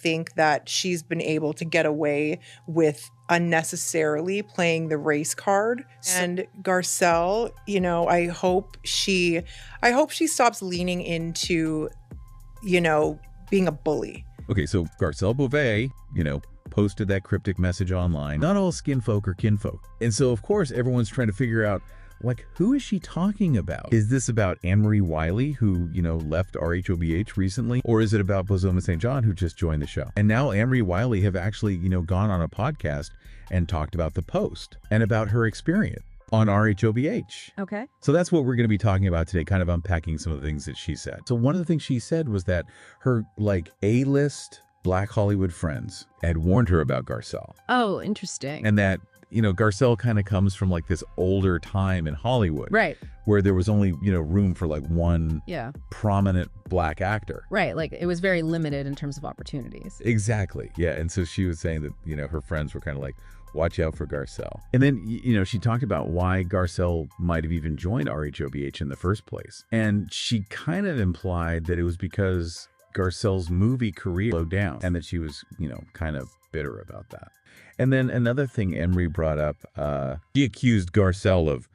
think that she's been able to get away with unnecessarily playing the race card. And Garcelle, you know, I hope she stops leaning into, you know, being a bully. Okay, so Garcelle Beauvais, you know, posted that cryptic message online. Not all skin folk are kinfolk. And so, of course, everyone's trying to figure out, like, who is she talking about? Is this about Annemarie Wiley, who, you know, left RHOBH recently? Or is it about Bozoma St. John, who just joined the show? And now Annemarie Wiley have actually, you know, gone on a podcast and talked about the post and about her experience on RHOBH. Okay. So that's what we're going to be talking about today, kind of unpacking some of the things that she said. So one of the things she said was that her, like, A-list Black Hollywood friends had warned her about Garcelle. Oh, interesting. And that, you know, Garcelle kind of comes from like this older time in Hollywood. Right. Where there was only, you know, room for like one prominent Black actor. Right. Like it was very limited in terms of opportunities. Exactly. Yeah. And so she was saying that, you know, her friends were kind of like, watch out for Garcelle. And then, you know, she talked about why Garcelle might have even joined RHOBH in the first place. And she kind of implied that it was because Garcelle's movie career slowed down and that she was, you know, kind of bitter about that. And then another thing Annemarie brought up, she accused Garcelle of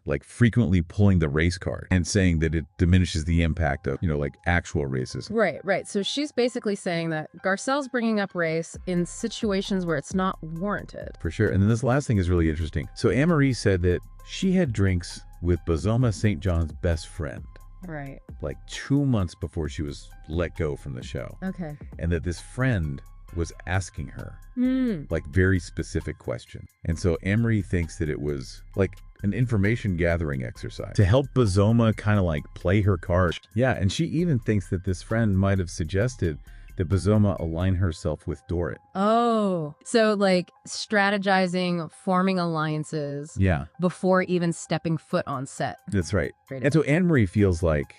like frequently pulling the race card and saying that it diminishes the impact of, you know, like actual racism. Right, right. So she's basically saying that Garcelle's bringing up race in situations where it's not warranted. For sure. And then this last thing is really interesting. So Annemarie said that she had drinks with Bozoma St. John's best friend. Right. Like 2 months before she was let go from the show. Okay. And that this friend was asking her like very specific questions. And so Annemarie thinks that it was like an information gathering exercise to help Bozoma kind of like play her cards. Yeah, and she even thinks that this friend might have suggested that Bozoma align herself with Dorit. Oh, so like strategizing, forming alliances before even stepping foot on set. That's right. And so Annemarie feels like,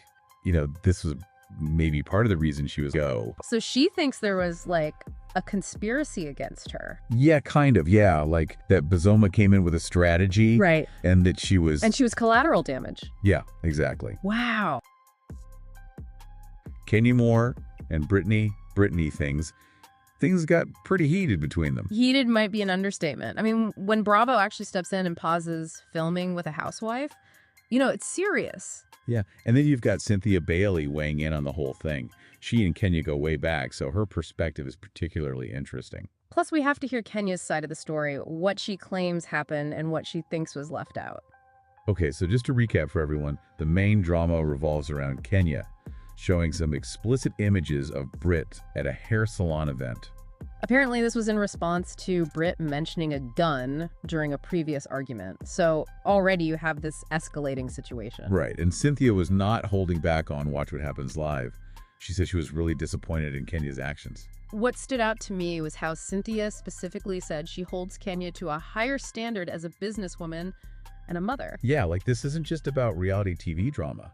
you know, this was maybe part of the reason she was go. So she thinks there was like a conspiracy against her. Yeah, kind of. Yeah, like that Bozoma came in with a strategy. Right. And that she was... And she was collateral damage. Yeah, exactly. Wow. Kenya Moore and Brittany things got pretty heated between them. Heated might be an understatement. I mean, when Bravo actually steps in and pauses filming with a housewife, you know, it's serious. Yeah, and then you've got Cynthia Bailey weighing in on the whole thing. She and Kenya go way back, so her perspective is particularly interesting. Plus, we have to hear Kenya's side of the story, what she claims happened and what she thinks was left out. Okay, so just to recap for everyone, the main drama revolves around Kenya showing some explicit images of Brit at a hair salon event. Apparently, this was in response to Brit mentioning a gun during a previous argument. So already you have this escalating situation. Right, and Cynthia was not holding back on Watch What Happens Live. She said she was really disappointed in Kenya's actions. What stood out to me was how Cynthia specifically said she holds Kenya to a higher standard as a businesswoman and a mother. Yeah, like this isn't just about reality TV drama.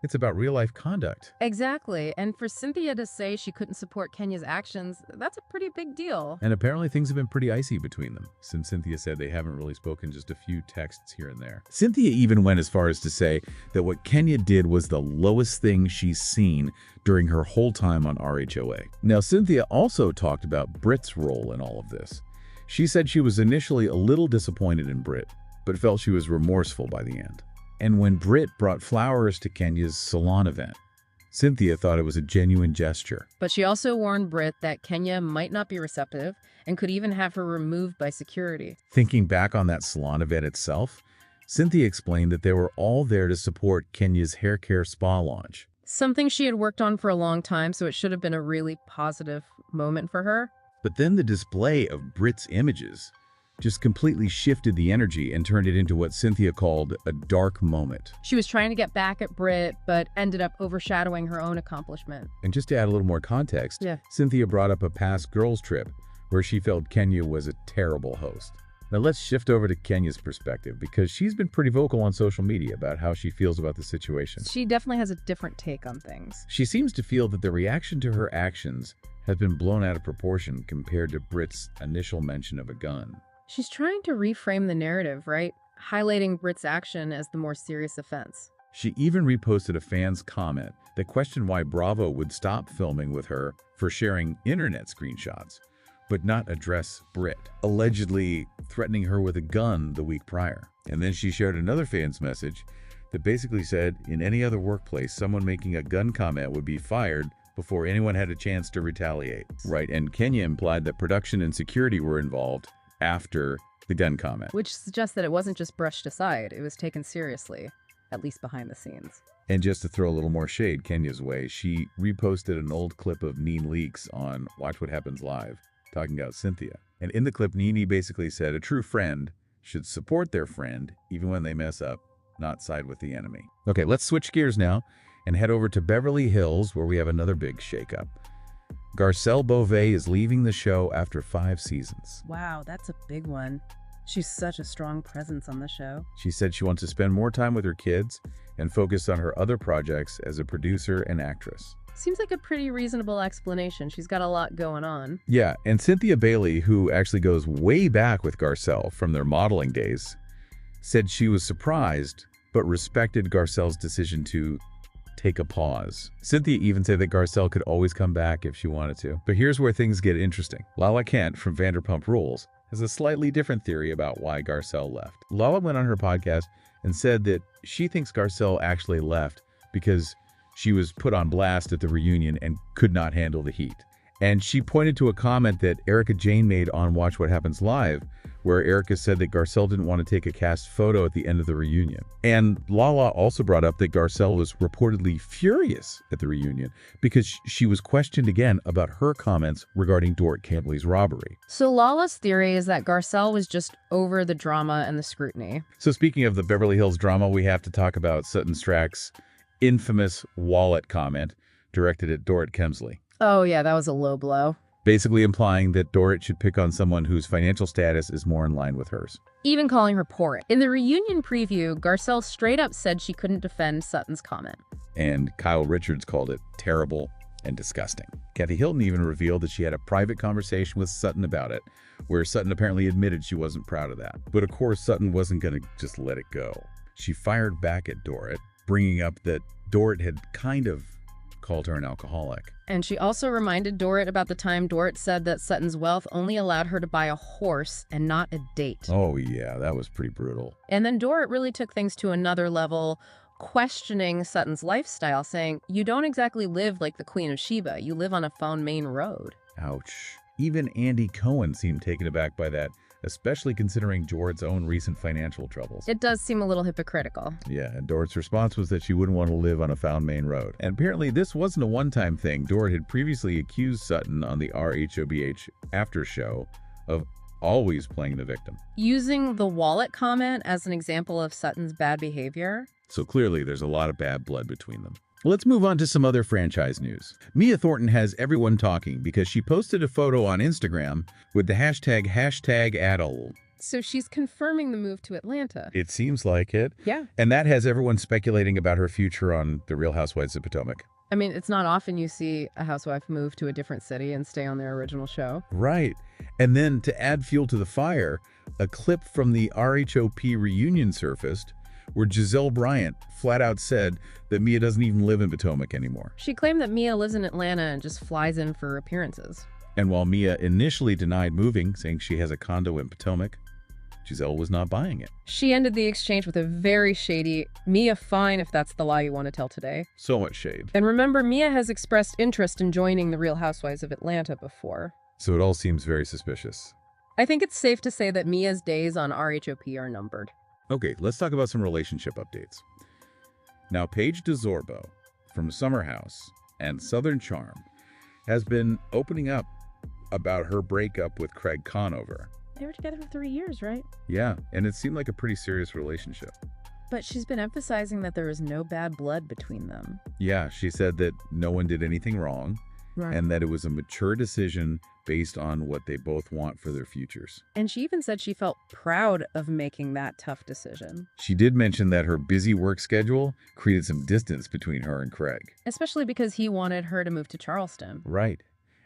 It's about real-life conduct. Exactly. And for Cynthia to say she couldn't support Kenya's actions, that's a pretty big deal. And apparently things have been pretty icy between them, since Cynthia said they haven't really spoken, just a few texts here and there. Cynthia even went as far as to say that what Kenya did was the lowest thing she's seen during her whole time on RHOA. Now, Cynthia also talked about Brit's role in all of this. She said she was initially a little disappointed in Brit, but felt she was remorseful by the end. And when Brit brought flowers to Kenya's salon event, Cynthia thought it was a genuine gesture. But she also warned Brit that Kenya might not be receptive and could even have her removed by security. Thinking back on that salon event itself, Cynthia explained that they were all there to support Kenya's hair care spa launch. Something she had worked on for a long time, so it should have been a really positive moment for her. But then the display of Brit's images just completely shifted the energy and turned it into what Cynthia called a dark moment. She was trying to get back at Brit, but ended up overshadowing her own accomplishment. And just to add a little more context, Cynthia brought up a past girls' trip where she felt Kenya was a terrible host. Now let's shift over to Kenya's perspective, because she's been pretty vocal on social media about how she feels about the situation. She definitely has a different take on things. She seems to feel that the reaction to her actions has been blown out of proportion compared to Brit's initial mention of a gun. She's trying to reframe the narrative, right? Highlighting Brit's action as the more serious offense. She even reposted a fan's comment that questioned why Bravo would stop filming with her for sharing internet screenshots, but not address Brit, allegedly threatening her with a gun the week prior. And then she shared another fan's message that basically said, in any other workplace, someone making a gun comment would be fired before anyone had a chance to retaliate. Right, and Kenya implied that production and security were involved after the gun comment. Which suggests that it wasn't just brushed aside, it was taken seriously, at least behind the scenes. And just to throw a little more shade Kenya's way, she reposted an old clip of Nene Leakes on Watch What Happens Live, talking about Cynthia. And in the clip, Nene basically said a true friend should support their friend even when they mess up, not side with the enemy. Okay, let's switch gears now and head over to Beverly Hills, where we have another big shakeup. Garcelle Beauvais is leaving the show after 5 seasons. Wow, that's a big one. She's such a strong presence on the show. She said she wants to spend more time with her kids and focus on her other projects as a producer and actress. Seems like a pretty reasonable explanation. She's got a lot going on. Yeah, and Cynthia Bailey, who actually goes way back with Garcelle from their modeling days, said she was surprised but respected Garcelle's decision to take a pause. Cynthia even said that Garcelle could always come back if she wanted to. But here's where things get interesting. Lala Kent from Vanderpump Rules has a slightly different theory about why Garcelle left. Lala went on her podcast and said that she thinks Garcelle actually left because she was put on blast at the reunion and could not handle the heat. And she pointed to a comment that Erica Jane made on Watch What Happens Live, where Erica said that Garcelle didn't want to take a cast photo at the end of the reunion. And Lala also brought up that Garcelle was reportedly furious at the reunion because she was questioned again about her comments regarding Dorit Campbell's robbery. So Lala's theory is that Garcelle was just over the drama and the scrutiny. So speaking of the Beverly Hills drama, we have to talk about Sutton Strack's infamous wallet comment directed at Dorit Kemsley. Oh yeah, that was a low blow. Basically implying that Dorit should pick on someone whose financial status is more in line with hers. Even calling her poor. In the reunion preview, Garcelle straight up said she couldn't defend Sutton's comment. And Kyle Richards called it terrible and disgusting. Kathy Hilton even revealed that she had a private conversation with Sutton about it, where Sutton apparently admitted she wasn't proud of that. But of course, Sutton wasn't going to just let it go. She fired back at Dorit, bringing up that Dorit had kind of called her an alcoholic. And she also reminded Dorit about the time Dorit said that Sutton's wealth only allowed her to buy a horse and not a date. Oh yeah, that was pretty brutal. And then Dorit really took things to another level, questioning Sutton's lifestyle, saying, "You don't exactly live like the Queen of Sheba. You live on a phone main road." Ouch. Even Andy Cohen seemed taken aback by that, especially considering Dorit's own recent financial troubles. It does seem a little hypocritical. Yeah, and Dorit's response was that she wouldn't want to live on a found main road. And apparently this wasn't a one-time thing. Dorit had previously accused Sutton on the RHOBH after show of always playing the victim. Using the wallet comment as an example of Sutton's bad behavior. So clearly there's a lot of bad blood between them. Let's move on to some other franchise news. Mia Thornton has everyone talking because she posted a photo on Instagram with the hashtag #adult. So she's confirming the move to Atlanta. It seems like it. Yeah. And that has everyone speculating about her future on The Real Housewives of Potomac. I mean, it's not often you see a housewife move to a different city and stay on their original show. Right. And then to add fuel to the fire, a clip from the RHOP reunion surfaced where Giselle Bryant flat out said that Mia doesn't even live in Potomac anymore. She claimed that Mia lives in Atlanta and just flies in for appearances. And while Mia initially denied moving, saying she has a condo in Potomac, Giselle was not buying it. She ended the exchange with a very shady, "Mia, fine if that's the lie you want to tell today." So much shade. And remember, Mia has expressed interest in joining the Real Housewives of Atlanta before. So it all seems very suspicious. I think it's safe to say that Mia's days on RHOP are numbered. Okay, let's talk about some relationship updates. Now, Paige DeSorbo from Summer House and Southern Charm has been opening up about her breakup with Craig Conover. They were together for 3 years, right? Yeah, and it seemed like a pretty serious relationship. But she's been emphasizing that there is no bad blood between them. Yeah, she said that no one did anything wrong, Right. and that it was a mature decision based on what they both want for their futures. And she even said she felt proud of making that tough decision. She did mention that her busy work schedule created some distance between her and Craig. Especially because he wanted her to move to Charleston. Right.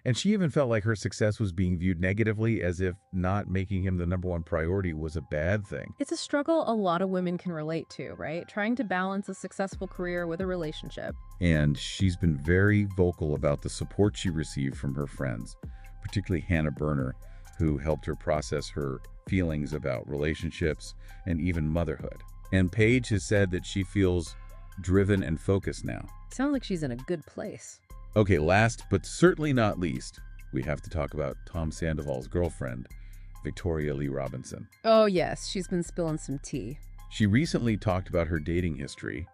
And she even felt like her success was being viewed negatively, as if not making him the #1 priority was a bad thing. It's a struggle a lot of women can relate to, right? Trying to balance a successful career with a relationship. And she's been very vocal about the support she received from her friends, particularly Hannah Berner, who helped her process her feelings about relationships and even motherhood. And Paige has said that she feels driven and focused now. Sounds like she's in a good place. Okay, last but certainly not least, we have to talk about Tom Sandoval's girlfriend, Victoria Lee Robinson. Oh yes, she's been spilling some tea. She recently talked about her dating history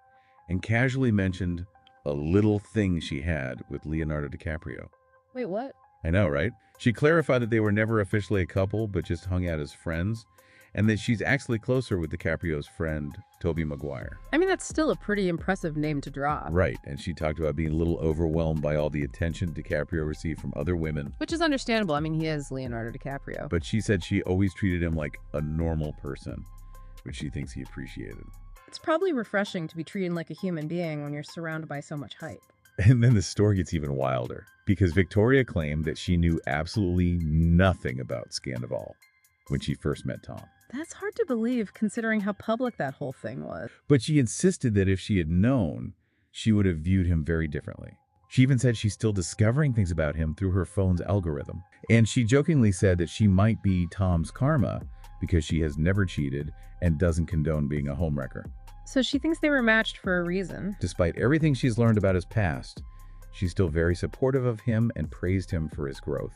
and casually mentioned a little thing she had with Leonardo DiCaprio. Wait, what? I know, right? She clarified that they were never officially a couple, but just hung out as friends, and that she's actually closer with DiCaprio's friend, Tobey Maguire. I mean, that's still a pretty impressive name to drop. Right, and she talked about being a little overwhelmed by all the attention DiCaprio received from other women. Which is understandable. I mean, he is Leonardo DiCaprio. But she said she always treated him like a normal person, which she thinks he appreciated. It's probably refreshing to be treated like a human being when you're surrounded by so much hype. And then the story gets even wilder, because Victoria claimed that she knew absolutely nothing about Scandoval when she first met Tom. That's hard to believe, considering how public that whole thing was. But she insisted that if she had known, she would have viewed him very differently. She even said she's still discovering things about him through her phone's algorithm. And she jokingly said that she might be Tom's karma because she has never cheated and doesn't condone being a homewrecker. So she thinks they were matched for a reason. Despite everything she's learned about his past, she's still very supportive of him and praised him for his growth.